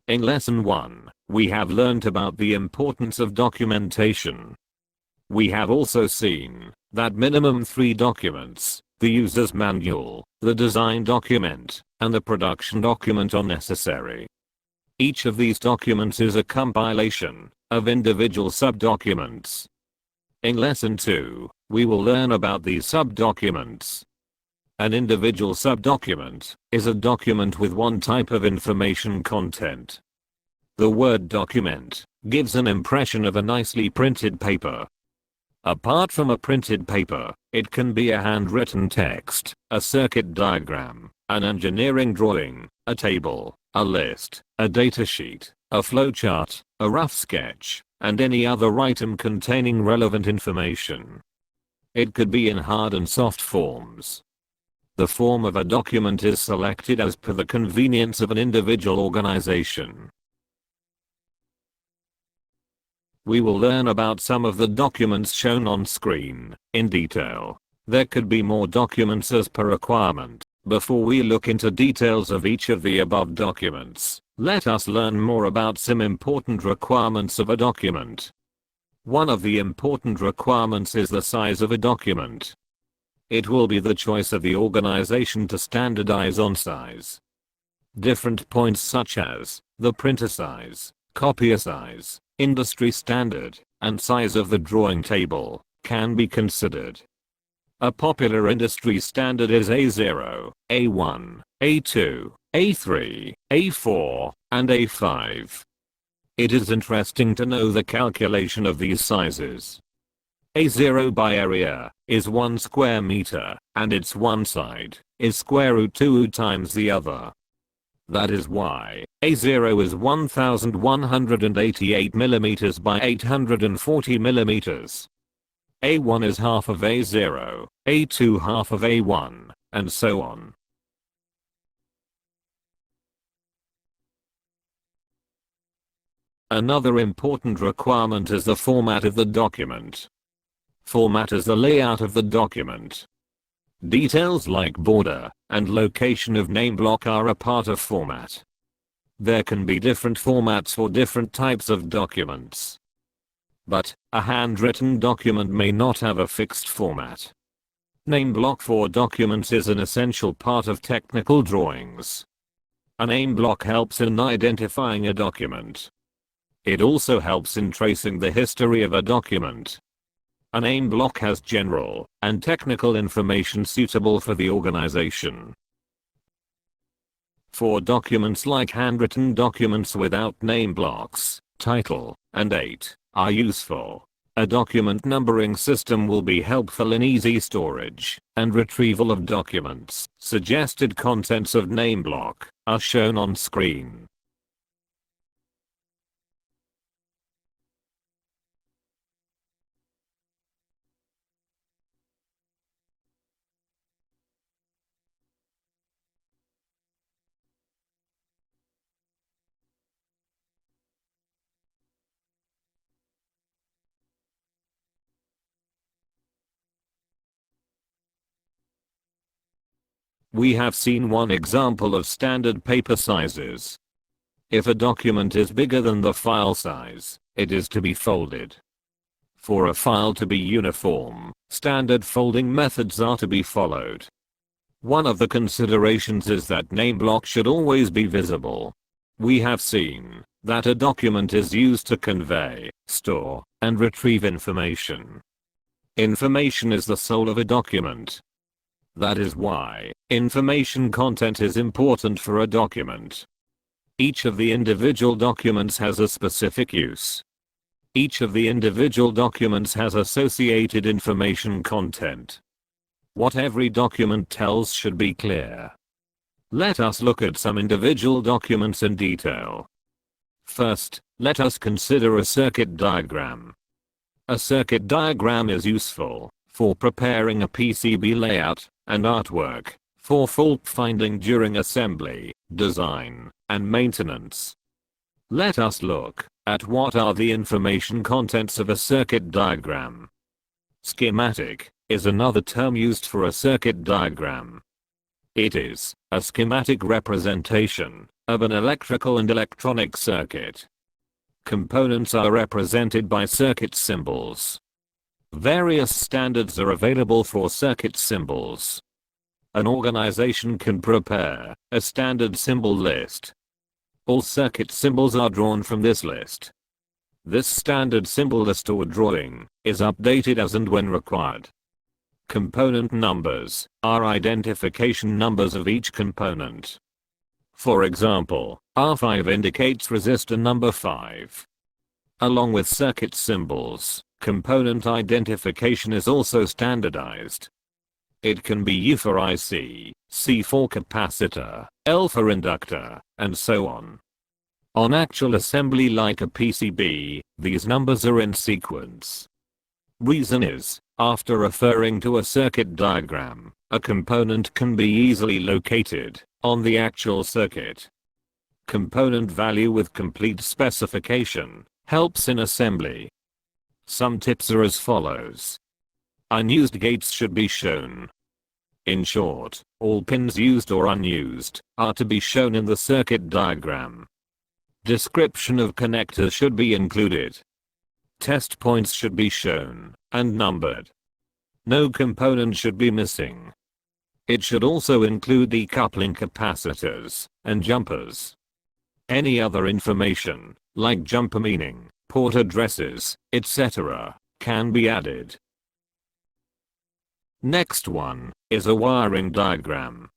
In lesson 1, we have learnt about the importance of documentation. We have also seen that minimum 3 documents, the user's manual, the design document, and the production document are necessary. Each of these documents is a compilation of individual sub-documents. In lesson 2, we will learn about these sub-documents. An individual sub-document is a document with one type of information content. The word document gives an impression of a nicely printed paper. Apart from a printed paper, it can be a handwritten text, a circuit diagram, an engineering drawing, a table, a list, a datasheet, a flowchart, a rough sketch, and any other item containing relevant information. It could be in hard and soft forms. The form of a document is selected as per the convenience of an individual organization. We will learn about some of the documents shown on screen in detail. There could be more documents as per requirement. Before we look into details of each of the above documents, let us learn more about some important requirements of a document. One of the important requirements is the size of a document. It will be the choice of the organization to standardize on size. Different points such as the printer size, copier size, industry standard, and size of the drawing table can be considered. A popular industry standard is A0, A1, A2, A3, A4, and A5. It is interesting to know the calculation of these sizes. A0 by area is 1 square meter, and its one side is square root 2 times the other. That is why A0 is 1188 mm by 840 mm. A1 is half of A0, A2 half of A1, and so on. Another important requirement is the format of the document. Format is the layout of the document. Details like border and location of name block are a part of format. There can be different formats for different types of documents. But a handwritten document may not have a fixed format. Name block for documents is an essential part of technical drawings. A name block helps in identifying a document. It also helps in tracing the history of a document. A name block has general and technical information suitable for the organization. For documents like handwritten documents without name blocks, title and date are useful. A document numbering system will be helpful in easy storage and retrieval of documents. Suggested contents of name block are shown on screen. We have seen one example of standard paper sizes. If a document is bigger than the file size, it is to be folded. For a file to be uniform, standard folding methods are to be followed. One of the considerations is that name block should always be visible. We have seen that a document is used to convey, store, and retrieve information. Information is the soul of a document. That is why information content is important for a document. Each of the individual documents has a specific use. Each of the individual documents has associated information content. What every document tells should be clear. Let us look at some individual documents in detail. First, let us consider a circuit diagram. A circuit diagram is useful for preparing a PCB layout and artwork, for fault finding during assembly, design, and maintenance. Let us look at what are the information contents of a circuit diagram. Schematic is another term used for a circuit diagram. It is a schematic representation of an electrical and electronic circuit. Components are represented by circuit symbols. Various standards are available for circuit symbols. An organization can prepare a standard symbol list. All circuit symbols are drawn from this list. This standard symbol list or drawing is updated as and when required. Component numbers are identification numbers of each component. For example, R5 indicates resistor number 5. Along with circuit symbols, component identification is also standardized. It can be U for IC, C for capacitor, L for inductor, and so on. On actual assembly like a PCB, these numbers are in sequence. Reason is, after referring to a circuit diagram, a component can be easily located on the actual circuit. Component value with complete specification helps in assembly. Some tips are as follows. Unused gates should be shown. In short, all pins used or unused are to be shown in the circuit diagram. Description of connectors should be included. Test points should be shown and numbered. No component should be missing. It should also include decoupling capacitors and jumpers. Any other information, like jumper meaning, port addresses, etc., can be added. Next one is a wiring diagram.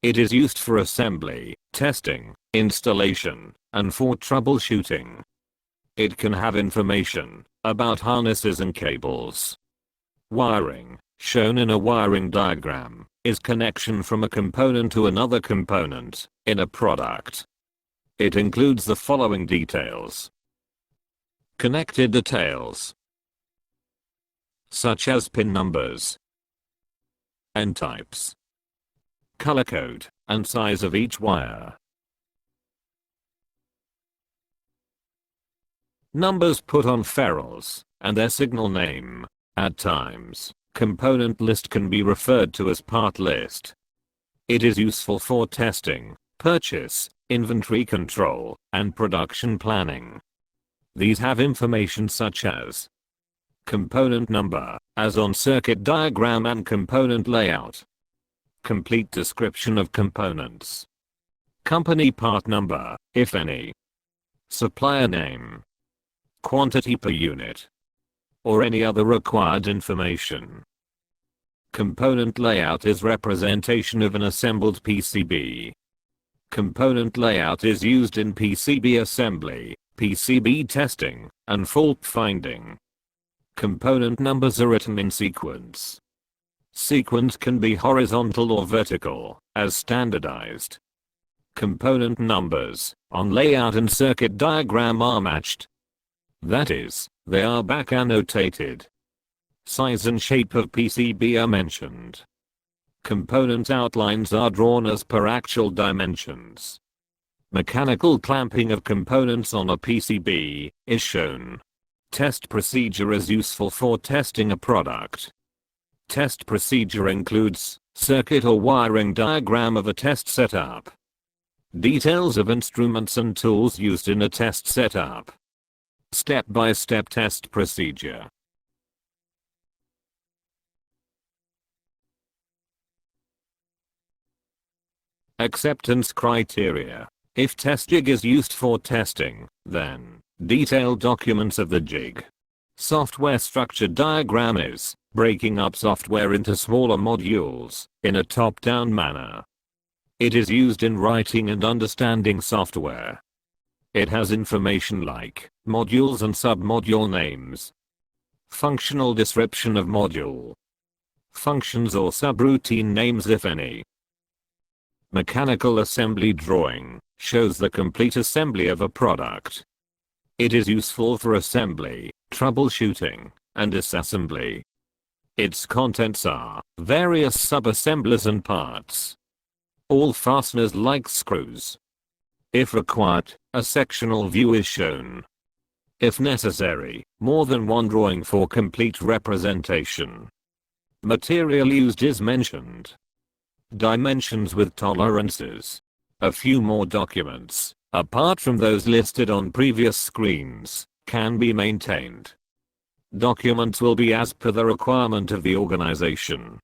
It is used for assembly, testing, installation, and for troubleshooting. It can have information about harnesses and cables. Wiring, shown in a wiring diagram, is connection from a component to another component in a product. It includes the following details. Connected details, such as pin numbers and types, color code, and size of each wire. Numbers put on ferrules, and their signal name. At times, component list can be referred to as part list. It is useful for testing, purchase, inventory control, and production planning. These have information such as component number, as on circuit diagram, and component layout. Complete description of components. Company part number, if any. Supplier name. Quantity per unit. Or any other required information. Component layout is representation of an assembled PCB. Component layout is used in PCB assembly, PCB testing, and fault finding. Component numbers are written in sequence. Sequence can be horizontal or vertical, as standardized. Component numbers on layout and circuit diagram are matched. That is, they are back annotated. Size and shape of PCB are mentioned. Component outlines are drawn as per actual dimensions. Mechanical clamping of components on a PCB is shown. Test procedure is useful for testing a product. Test procedure includes circuit or wiring diagram of a test setup. Details of instruments and tools used in a test setup. Step-by-step test procedure. Acceptance criteria. If test jig is used for testing, then detailed documents of the jig. Software structure diagram is breaking up software into smaller modules in a top-down manner. It is used in writing and understanding software. It has information like modules and sub-module names. Functional description of module. Functions or subroutine names if any. Mechanical assembly drawing shows the complete assembly of a product. It is useful for assembly, troubleshooting, and disassembly. Its contents are various sub-assemblies and parts. All fasteners like screws. If required, a sectional view is shown. If necessary, more than one drawing for complete representation. Material used is mentioned. Dimensions with tolerances. A few more documents, apart from those listed on previous screens, can be maintained. Documents will be as per the requirement of the organization.